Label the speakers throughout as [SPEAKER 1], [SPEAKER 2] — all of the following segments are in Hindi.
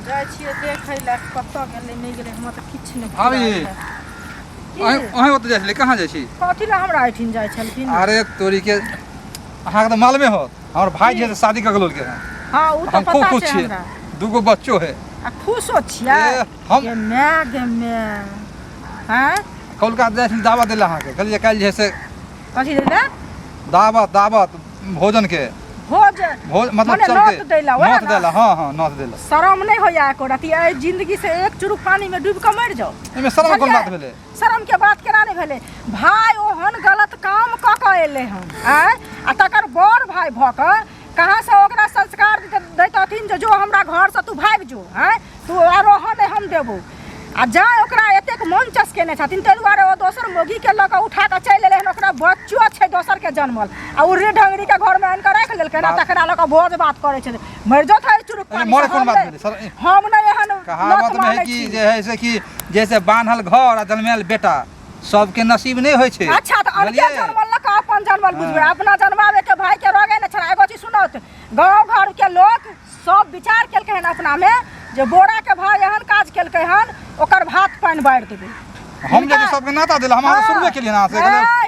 [SPEAKER 1] जाय छियै देखै लए कतऽ गेलै नहि गेलै हम तऽ किछु नहि
[SPEAKER 2] अभी अहाँ ओतऽ जाइ छलियै कहाँ जाइ छी
[SPEAKER 1] कथी लए हमरा एहिठिन जाइ छलखिन
[SPEAKER 2] अरे तोरी के अहाँके तऽ मालूमे होत हमर भाई जे शादी कऽ गेल के
[SPEAKER 1] हाँ उ
[SPEAKER 2] हम
[SPEAKER 1] तऽ
[SPEAKER 2] खूब
[SPEAKER 1] पता
[SPEAKER 2] खुश
[SPEAKER 1] छै
[SPEAKER 2] छियै
[SPEAKER 1] हमरा
[SPEAKER 2] दूगो बच्चो है
[SPEAKER 1] आ खुशो छियै
[SPEAKER 2] हम
[SPEAKER 1] गे मैं हैं
[SPEAKER 2] कोलकाता जाइ छलियै दावत देला अहाँके कहलियै काल्हि जे है से
[SPEAKER 1] कथी देले
[SPEAKER 2] दावत भोजन के
[SPEAKER 1] भोज
[SPEAKER 2] मतलब
[SPEAKER 1] नौत दैला
[SPEAKER 2] नौत देला हाँ नौत देला
[SPEAKER 1] शरम नहीं होया एको रति ए जिंदगी से एक चुरुक पानी में डूब के मर जाओ
[SPEAKER 2] एमे शरम कोन बात भेलै
[SPEAKER 1] शरम के बात केना नहीं भेलै भाई ओहन गलत काम क के एले हन आ तकर बड़ भाई भ के कहाँ से ओकरा संस्कार दैतथिन जो हमरा घर से तू भाग जो हैं तू आरोहण हम देबो आ जा ओकरा एतेक मन चसकेने छथिन ताहि दुआरे ओ दोसर मोगी के लऽ कऽ उठा कऽ चलि एलै हन ओकरा बच्चो छै दोसर के जन्मल आ उर्री ढंगरी के घर में आनि कऽ राखि लेलकै ना तकरा लऽ कऽ भोज बात करै छै मरि जो था चुरुक पानी
[SPEAKER 2] मोर कोन बात भेलै
[SPEAKER 1] हम नहीं एहन
[SPEAKER 2] कहावत में है कि जे है से कि जैसे बान्हल घर आ जन्मेल बेटा सबके नसीब नहीं होय छै
[SPEAKER 1] अच्छा तो अनके जन्मल लऽ कऽ अपन जन्मल बुझबे अपना जन्मावे के भाई के रोगे न छड़ा एगो चीज सुनत गांव घर के लोग सब विचार केलकै हन अपना में जे बोरा के भाई एहन काज केलकै हन ओकर भात पानि बारि देबै
[SPEAKER 2] हम जे सबके नाता देला हम अहाँ शुरुए केलिए ना से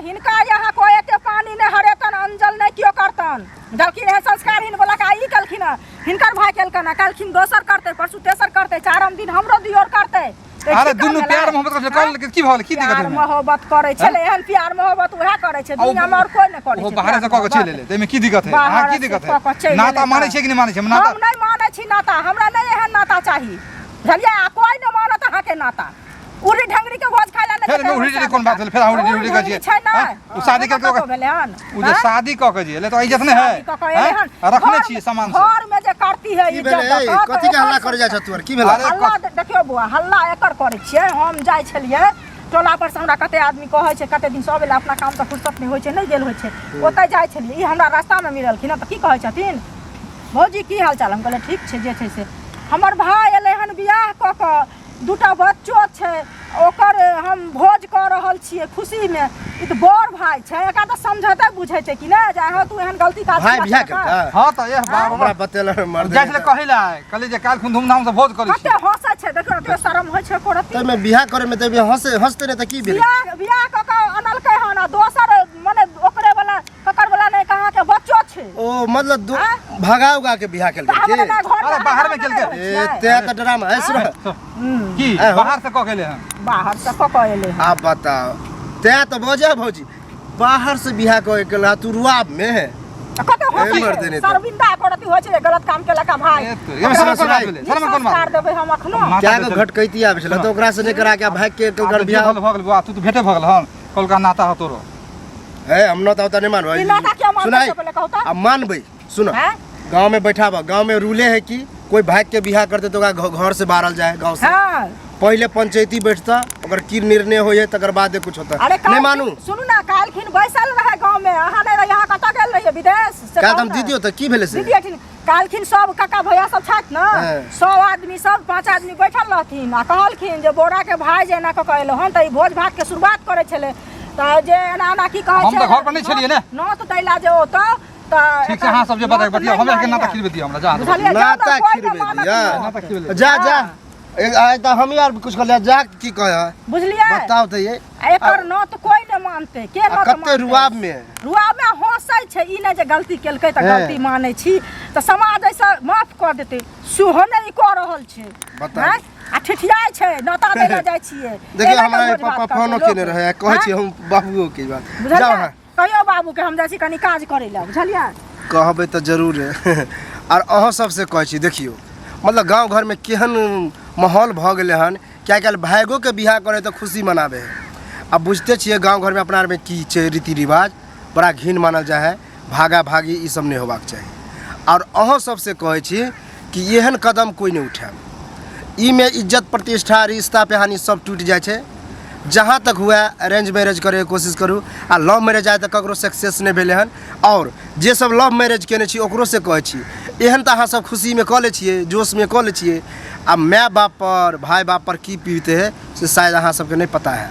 [SPEAKER 1] हिनका यहाँ कोई एते पानी ने हरेतन अंजल नहीं कियो करतन जबकि यह संस्कार हिन बोला का ई कलखिन हिनकर भाई केलकन कलखिन दोसर करते परसू तेसर करते चारम दिन हमरो दियोर करते
[SPEAKER 2] अरे दुनु प्यार मोहब्बत कर की भल की दिक्कत है
[SPEAKER 1] मोहब्बत करे छले एहन प्यार मोहब्बत उहे करे छै दुनिया में और कोई नहीं करे छै
[SPEAKER 2] ओ बाहर से क के चले ले तेमे की दिक्कत है हां की दिक्कत है नाता माने छै कि नहीं माने छै नाता
[SPEAKER 1] हम नहीं माने छी नाता हमरा नहीं एहन नाता चाहिए बुझलिए आ कोई नहीं मानत अहाँ के नाता उरी ढंगरी के भोज खाइला नहीं
[SPEAKER 2] फिर उरी कोन बात भेल फिर उरी का जी उ शादी करके
[SPEAKER 1] भेले हन
[SPEAKER 2] उ जे शादी क के जी ले तो इज्जत नहीं है रखने छी सामान से
[SPEAKER 1] घर में जे करती है इज्जत
[SPEAKER 3] कथि के हल्ला करे जा छ तोर की भेला
[SPEAKER 1] हल्ला देखियो बुआ हल्ला एकर करे छियै हम जाय छलियै टोला पर से हमरा कते आदमी कहै छै कते दिन सब एला अपना काम से फुर्सत नहीं होय छै नहीं गेल होय छै ओतय जाय छलियै ई हमरा रास्ता में मिललखिन त की कहै छथिन भौजी की हाल चाल हम कहले ठीक छै जे छै से हमर भाई एले हन बियाह क के दूटा बच्चो छै ओकर हम भोज कर रहल छियै खुशी में ई तो बड़ भाई छै एका त समझते बुझै छै कि नै जा तू एहन गलती काज
[SPEAKER 3] भाई बियाह करता
[SPEAKER 2] हां त ये
[SPEAKER 3] हमरा बतेला मर्द
[SPEAKER 2] जैसे कहिला कहले जे काल खुन धूमधाम से भोज करै छी
[SPEAKER 1] कते हंसै छै देखो ते शरम होय छै कोरती
[SPEAKER 3] त मैं बियाह करे में त हंसते रे त की भेल
[SPEAKER 1] बियाह क के अनलकै हन दोसर माने ओकरे वाला ककर वाला नहीं कहां के बच्चो छै
[SPEAKER 3] ओ मतलब भगाव गा के बियाह केल के
[SPEAKER 2] अरे बाहर में केल के
[SPEAKER 3] ए ते त ड्रामा है सुन
[SPEAKER 2] की बाहर से क गेले हैं
[SPEAKER 1] बाहर से क के एले
[SPEAKER 3] आप बताओ ते तो बोझा भौजी बाहर से बियाह क के ला तू रुआब में
[SPEAKER 1] कते हंसै शर्मिंदा करती होय छै गलत काम केला का भाई
[SPEAKER 2] ये शर्म कोन बात
[SPEAKER 1] देबै हम अखनो
[SPEAKER 3] क्या को घटकैतिया भेल त ओकरा से नहीं करा के भाग के तो घर बियाह
[SPEAKER 2] भ गेल बा तू तो भेटे भ गेल हन कोलका नाता ह तोरो
[SPEAKER 3] है हम न त नहीं मानबै सुनाई अब मानबै सुन गांव में बैठाबा गांव में रूले है कि कोई भाग के बियाह करते तो घर से बाहर जाए गांव से पहले पंचायती बैठता अगर की निर्णय होय तकर बाद कुछ होता नहीं मानू
[SPEAKER 1] सुनू ना कालखिन बैसल रहे गांव में अहाँ नहीं यहाँ कत गेल रहिए विदेश से
[SPEAKER 3] का हम दीदियो त की भेले से
[SPEAKER 1] दीदी कालखिन सब काका भैया सब छात ना 100 आदमी सब 5 आदमी बैठल रहथिन आ कहलखिन जे बोरा के भाई जे ना क कहलो हन त ई भोज भात के शुरुआत करे छले त जे एना की कहै छै
[SPEAKER 2] हम त घर पर नहीं छलिए ने
[SPEAKER 1] न त दैला जे ओ त
[SPEAKER 2] ठीक से हां सब जे बतिया हमरा के नाता खिलबे दिया हमरा जा
[SPEAKER 3] नाता खिलबे दिया जा जा आय त हम यार कुछ कर ले जा की कह
[SPEAKER 1] बुझलिए
[SPEAKER 3] बताओ त ये
[SPEAKER 1] एकर न त कोई न मानते के न
[SPEAKER 3] कते रुआब में
[SPEAKER 1] हंसै छै ई न जे गलती केलकै त गलती मानै छी त समाज ऐसा माफ कर देते सुहो नहीं क रहल छै
[SPEAKER 3] बताओ
[SPEAKER 1] आ ठिठियाय छै नता देला जाय छियै
[SPEAKER 3] देखिए हमरा पापा फोनो केने रहे कहै छी हम बाबूओ के बात जाओ
[SPEAKER 1] कहियो बाबू के हम जाइ छी कनी काज करै ला बुझलियै
[SPEAKER 3] कहबै त जरूर है और अहाँ सबसे कहै छी देखियो मतलब गांव घर में केहन माहौल भ गेले हन क्या क्या भाइगो के बियाह करे तो खुशी मनावे है अब बुझते छिए गांव घर में अपना में की छै रीति रिवाज बड़ा घिन मानल जाए है भागा भागी ई सब नहीं होबाक चाहिए और अहाँ सबसे कहै छी कि एहन कदम कोई नहीं उठाए ई में इज्जत प्रतिष्ठा रिश्ता पेहानी सब टूट जाए छै जहाँ तक हुआ अरेंज मैरिज करे कोशिश करूँ आ लव मैरिज आए तो ककरो सक्सेस नहीं भेले हन और जे सब लव मैरिज केने छी ओकरो से कहै छी एहन तो अहाँ सब खुशी में कऽ ले छिए जोश में कऽ ले छिए आ माय बाप पर भाई बाप पर की पीते है से शायद अहाँ सबके नहीं पता है।